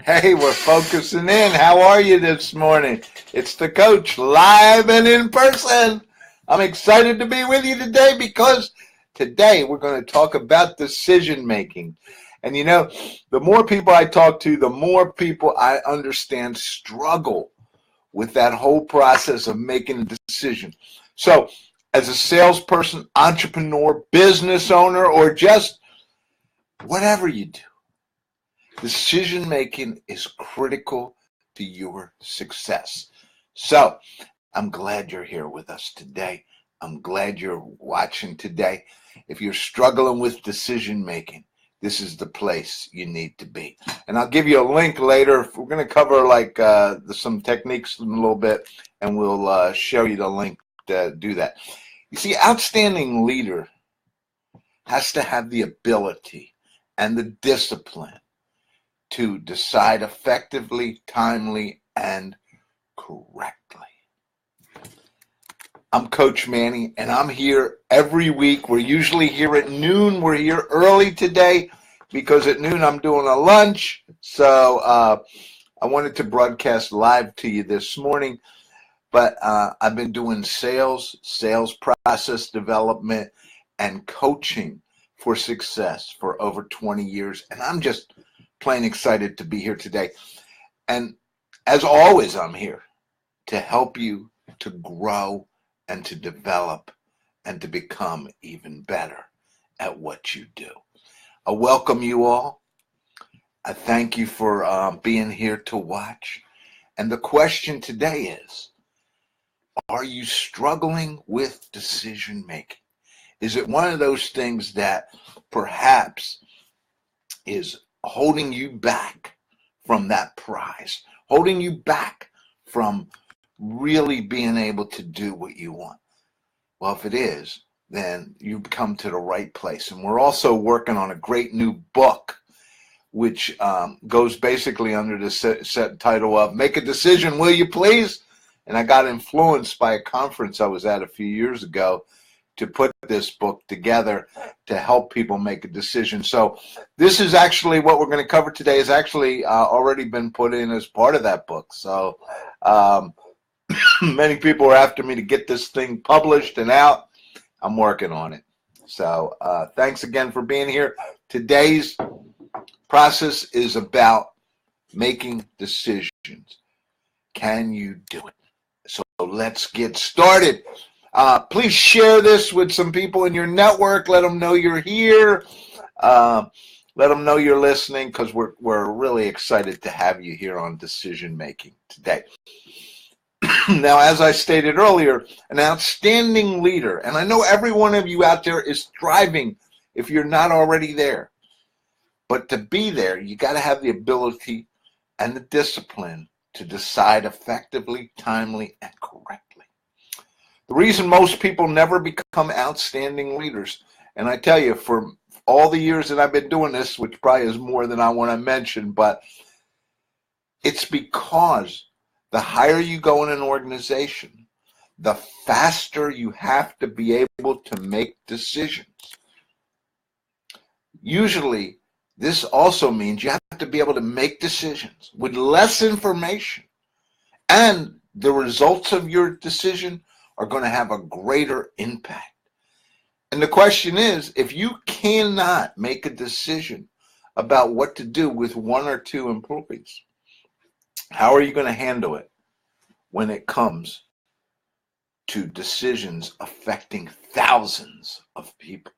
Hey, we're focusing in. How are you this morning? It's the coach live and in person. I'm excited to be with you today because today we're going to talk about decision making. And the more people I talk to, the more people I understand struggle with that whole process of making a decision. So, as a salesperson, entrepreneur, business owner, or just whatever you do, decision making is critical to your success. So, I'm glad you're here with us today. I'm glad you're watching today. If you're struggling with decision making, this is the place you need to be. And I'll give you a link later. We're going to cover some techniques in a little bit, and we'll show you the link to do that. You see, outstanding leader has to have the ability and the discipline to decide effectively, timely, and correctly. I'm Coach Manny, and I'm here every week. We're usually here at noon. We're here early today because at noon I'm doing a lunch. So I wanted to broadcast live to you this morning. But I've been doing sales process development, and coaching for success for over 20 years. And I'm just plain excited to be here today. And as always, I'm here to help you to grow and to develop and to become even better at what you do. I welcome you all. I thank you for being here to watch. And the question today is, are you struggling with decision making? Is it one of those things that perhaps is holding you back from that prize, holding you back from really being able to do what you want? Well, if it is, then you've come to the right place. And we're also working on a great new book, which goes basically under the set title of Make a Decision, Will You Please? And I got influenced by a conference I was at a few years ago to put this book together to help people make a decision. So this is actually what we're going to cover today is actually already been put in as part of that book. So many people are after me to get this thing published and out. I'm working on it. So thanks again for being here. Today's process is about making decisions. Can you do it? So let's get started. Please share this with some people in your network. Let them know you're here. Let them know you're listening because we're really excited to have you here on decision making today. Now, as I stated earlier, an outstanding leader, and I know every one of you out there is striving if you're not already there. But to be there, you got to have the ability and the discipline to decide effectively, timely, and correctly. The reason most people never become outstanding leaders, and I tell you, for all the years that I've been doing this, which probably is more than I want to mention, but it's because the higher you go in an organization, the faster you have to be able to make decisions. Usually, this also means you have to be able to make decisions with less information, and the results of your decision are going to have a greater impact. And the question is, if you cannot make a decision about what to do with one or two employees, how are you going to handle it when it comes to decisions affecting thousands of people?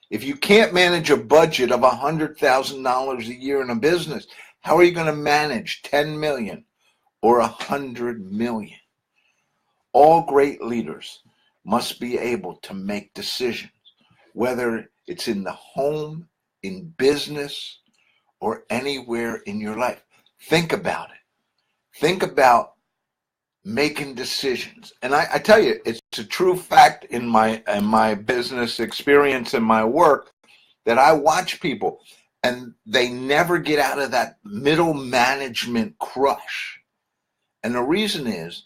If you can't manage a budget of $100,000 a year in a business, how are you going to manage 10 million or 100 million? All great leaders must be able to make decisions, whether it's in the home, in business, or anywhere in your life. Think about it. Think about making decisions. And I tell you, it's a true fact in my business experience and my work that I watch people and they never get out of that middle management crush. And the reason is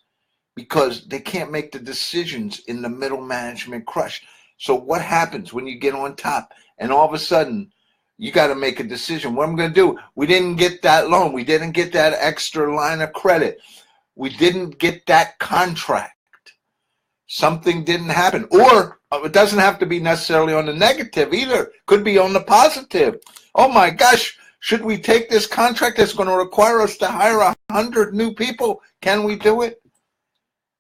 because they can't make the decisions in the middle management crush. So what happens when you get on top and all of a sudden You got to make a decision. What am I going to do? We didn't get that loan. We didn't get that extra line of credit. We didn't get that contract. Something didn't happen. Or it doesn't have to be necessarily on the negative either. Could be on the positive. Oh my gosh, should we take this contract that's going to require us to hire 100 new people? Can we do it?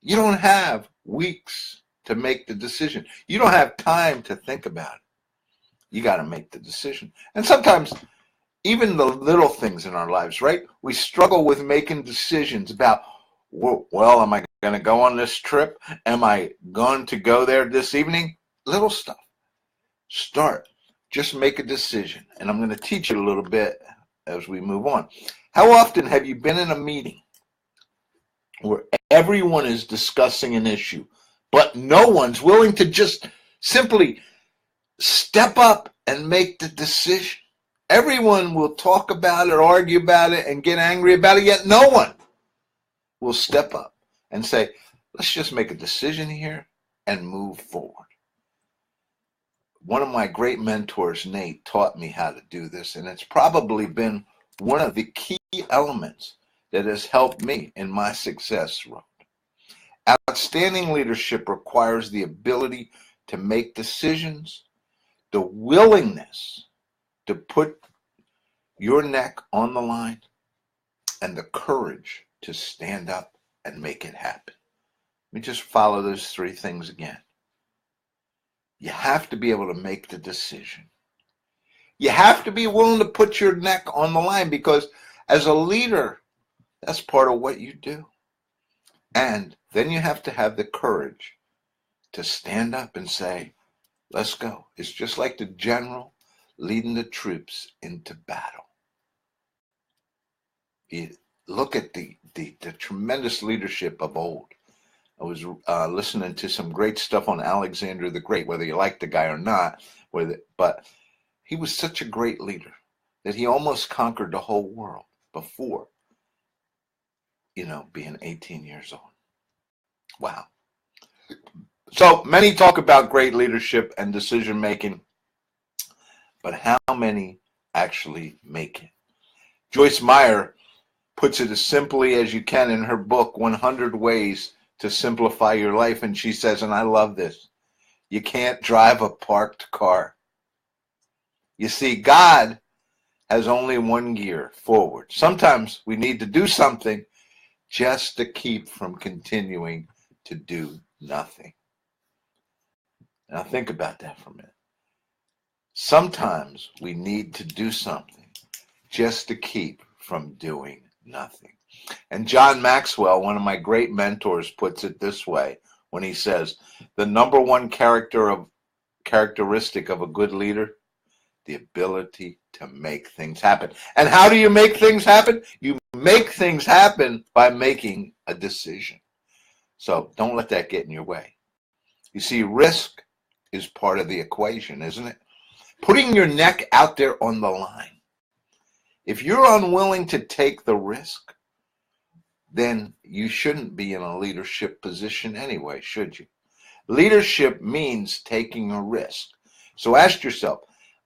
You don't have weeks to make the decision. You don't have time to think about it. You got to make the decision. And sometimes even the little things in our lives, right? We struggle with making decisions about, well, am I going to go on this trip? Am I going to go there this evening? Little stuff. Start. Just make a decision. And I'm going to teach you a little bit as we move on. How often have you been in a meeting where everyone is discussing an issue, but no one's willing to just simply step up and make the decision? Everyone will talk about it, argue about it, and get angry about it, yet no one will step up and say, let's just make a decision here and move forward. One of my great mentors, Nate, taught me how to do this, and it's probably been one of the key elements that has helped me in my success road. Outstanding leadership requires the ability to make decisions, the willingness to put your neck on the line, and the courage to stand up and make it happen. Let me just follow those three things again. You have to be able to make the decision. You have to be willing to put your neck on the line, because as a leader, that's part of what you do. And then you have to have the courage to stand up and say, let's go. It's just like the general leading the troops into battle. You look at the tremendous leadership of old. I was listening to some great stuff on Alexander the Great, whether you like the guy or not, but he was such a great leader that he almost conquered the whole world before, being 18 years old. Wow. So many talk about great leadership and decision making, but how many actually make it? Joyce Meyer puts it as simply as you can in her book, 100 Ways to Simplify Your Life. And she says, and I love this, you can't drive a parked car. You see, God has only one gear, forward. Sometimes we need to do something just to keep from continuing to do nothing. Now think about that for a minute. Sometimes we need to do something just to keep from doing nothing. And John Maxwell, one of my great mentors, puts it this way when he says, the number one characteristic of a good leader, the ability to make things happen. And how do you make things happen? You make things happen by making a decision. So don't let that get in your way. You see, risk is part of the equation, isn't it? Putting your neck out there on the line. If you're unwilling to take the risk, then you shouldn't be in a leadership position anyway, should you? Leadership means taking a risk. So ask yourself,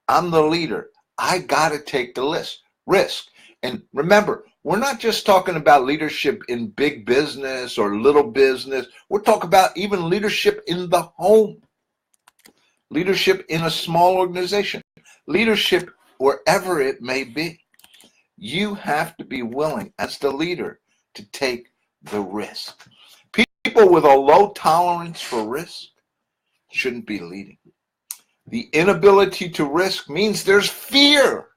I'm the leader. I got to take the risk. And remember, we're not just talking about leadership in big business or little business. We're talking about even leadership in the home, leadership in a small organization, leadership wherever it may be. You have to be willing as the leader to take the risk. People with a low tolerance for risk shouldn't be leading. The inability to risk means there's fear,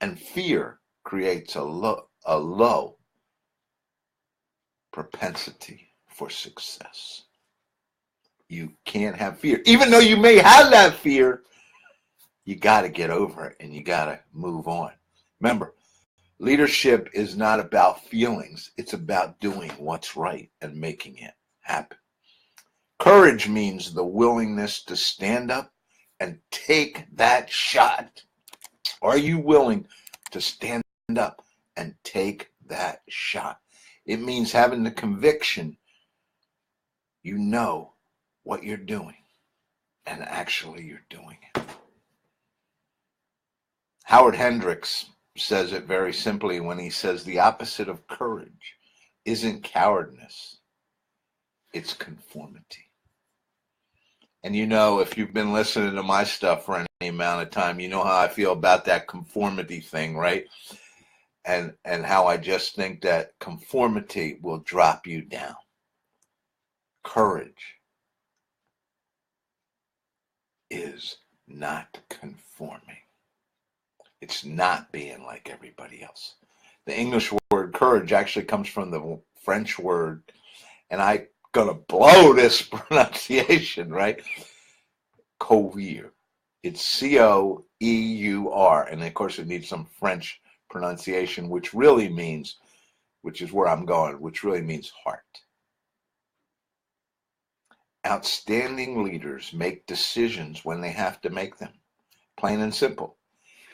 and fear creates a low propensity for success. You can't have fear. Even though you may have that fear, you got to get over it and you got to move on. Remember, leadership is not about feelings. It's about doing what's right and making it happen. Courage means the willingness to stand up and take that shot. Are you willing to stand up and take that shot? It means having the conviction you know what you're doing, and actually you're doing it. Howard Hendricks says it very simply when he says the opposite of courage isn't cowardice, it's conformity. And you know, if you've been listening to my stuff for any amount of time, you know how I feel about that conformity thing, right? And how I just think that conformity will drop you down. Courage is not conforming. It's not being like everybody else. The English word courage actually comes from the French word, and I'm gonna blow this pronunciation, right? Courir. It's C-O-E-U-R, and of course it needs some French pronunciation, which really means, which is where I'm going, which really means heart. Outstanding leaders make decisions when they have to make them, plain and simple.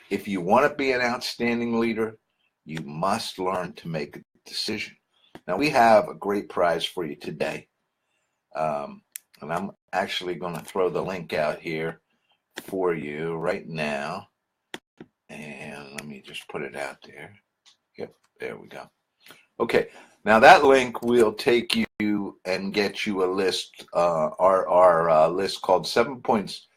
If you want to be an outstanding leader, you must learn to make a decision. Now, we have a great prize for you today. And I'm actually going to throw the link out here for you right now. And let me just put it out there. Yep, there we go. Okay, now that link will take you and get you a list, our list called 7 Points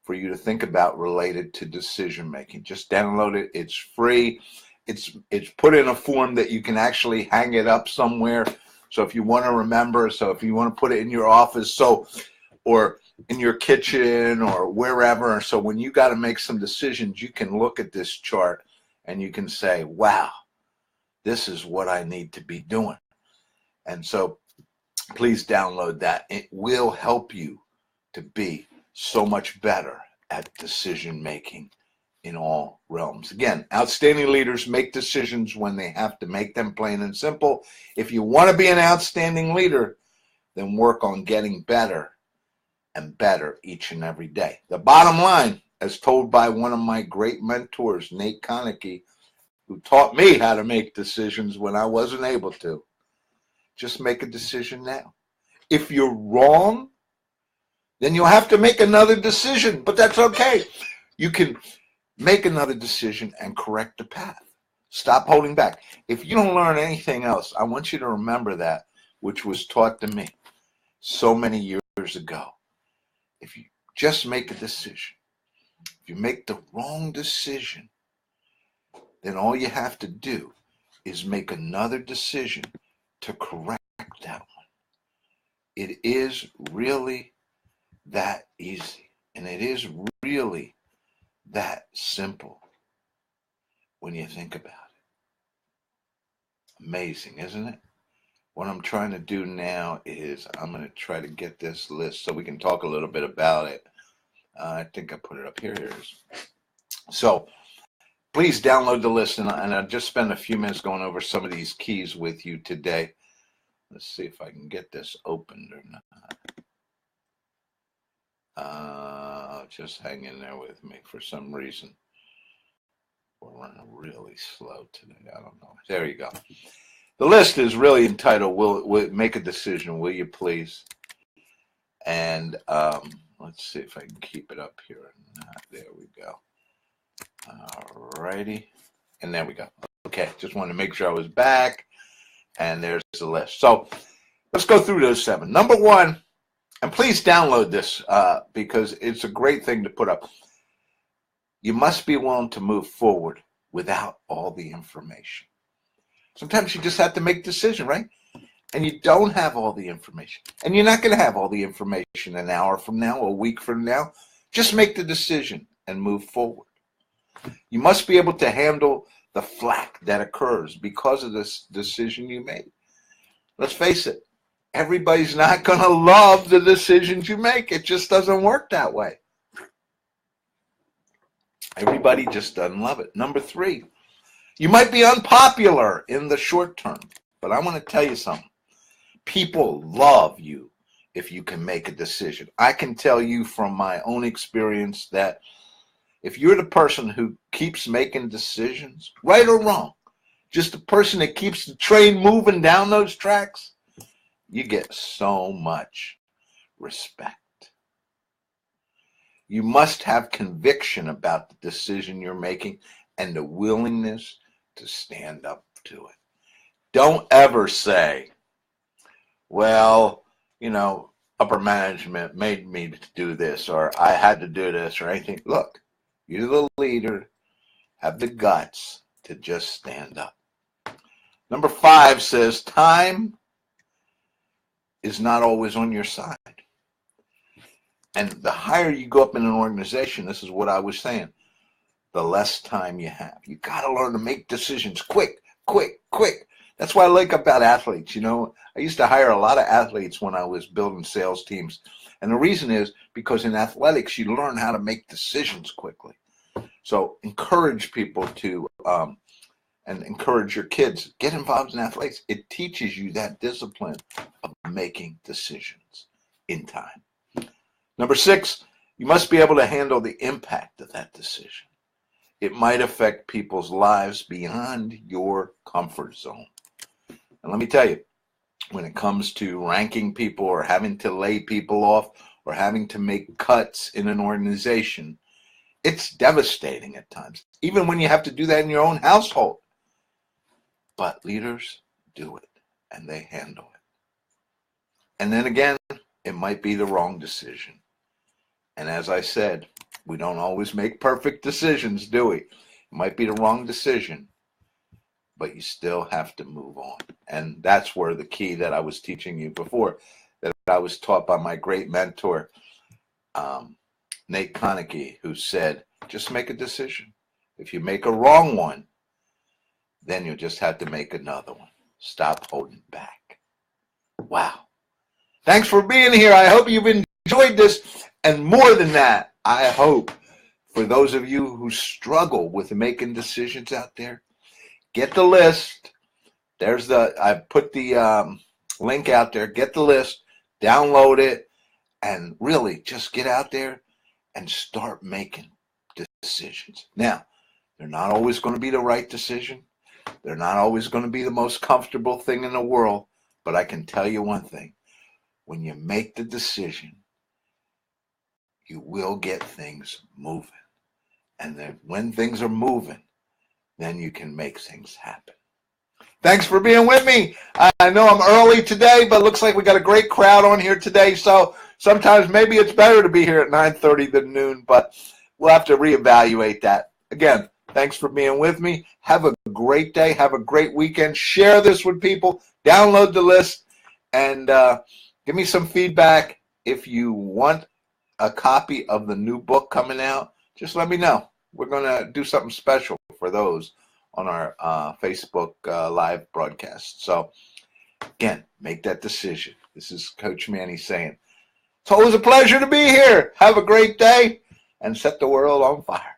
for you to think about related to decision making. Just download it. It's free. It's put in a form that you can actually hang it up somewhere. So if you want to remember, so if you want to put it in your office, so or in your kitchen or wherever, so when you got to make some decisions, you can look at this chart and you can say, wow, this is what I need to be doing. And so please download that. It will help you to be so much better at decision making in all realms. Again, outstanding leaders make decisions when they have to make them, plain and simple. If you want to be an outstanding leader, then work on getting better and better each and every day. The bottom line, as told by one of my great mentors, Nate Connicky, who taught me how to make decisions when I wasn't able to, just make a decision now. If you're wrong, then you'll have to make another decision, but that's okay. You can make another decision and correct the path. Stop holding back. If you don't learn anything else, I want you to remember that, which was taught to me so many years ago. If you just make a decision, if you make the wrong decision, then all you have to do is make another decision to correct that one. It is really that easy, and it is really that simple when you think about it. Amazing, isn't it? What I'm trying to do now is I'm going to try to get this list so we can talk a little bit about it. I think I put it up here. Here it is. So please download the list, and I'll just spend a few minutes going over some of these keys with you today. Let's see if I can get this opened or not. Just hang in there with me. For some reason, we're running really slow today. I don't know. There you go. The list is really entitled, will make a decision, will you please? And let's see if I can keep it up here or not. There we go. All righty. And there we go. Okay, just wanted to make sure I was back. And there's the list. So let's go through those 7. Number 1, and please download this because it's a great thing to put up. You must be willing to move forward without all the information. Sometimes you just have to make a decision, right? And you don't have all the information. And you're not going to have all the information an hour from now or a week from now. Just make the decision and move forward. You must be able to handle the flack that occurs because of this decision you made. Let's face it, everybody's not going to love the decisions you make. It just doesn't work that way. Everybody just doesn't love it. Number 3, you might be unpopular in the short term, but I want to tell you something. People love you if you can make a decision. I can tell you from my own experience that if you're the person who keeps making decisions, right or wrong, just the person that keeps the train moving down those tracks, you get so much respect. You must have conviction about the decision you're making and the willingness to stand up to it. Don't ever say, well, upper management made me do this, or I had to do this, or anything. Look, you're the leader. Have the guts to just stand up. Number 5 says time is not always on your side. And the higher you go up in an organization, this is what I was saying, the less time you have. You got to learn to make decisions quick. That's what I like about athletes. I used to hire a lot of athletes when I was building sales teams. And the reason is because in athletics, you learn how to make decisions quickly. So encourage people to, and encourage your kids, get involved in athletics. It teaches you that discipline of making decisions in time. Number 6, you must be able to handle the impact of that decision. It might affect people's lives beyond your comfort zone. And let me tell you, when it comes to ranking people or having to lay people off or having to make cuts in an organization, it's devastating at times, even when you have to do that in your own household. But leaders do it, and they handle it. And then again, it might be the wrong decision. And as I said, we don't always make perfect decisions, do we? It might be the wrong decision, but you still have to move on. And that's where the key that I was teaching you before, that I was taught by my great mentor, Nate Connicky, who said, just make a decision. If you make a wrong one, then you just have to make another one. Stop holding back. Wow. Thanks for being here. I hope you've enjoyed this. And more than that, I hope for those of you who struggle with making decisions out there, get the list. I put the link out there. Get the list, download it, and really just get out there and start making decisions. Now, they're not always going to be the right decision. They're not always going to be the most comfortable thing in the world, but I can tell you one thing. When you make the decision, you will get things moving. And then when things are moving, then you can make things happen. Thanks for being with me. I know I'm early today, but it looks like we got a great crowd on here today. So sometimes maybe it's better to be here at 9:30 than noon, but we'll have to reevaluate that. Again, thanks for being with me. Have a great day. Have a great weekend. Share this with people. Download the list and give me some feedback. If you want a copy of the new book coming out, just let me know. We're going to do something special for those on our Facebook live broadcast. So, again, make that decision. This is Coach Manny saying, it's always a pleasure to be here. Have a great day and set the world on fire.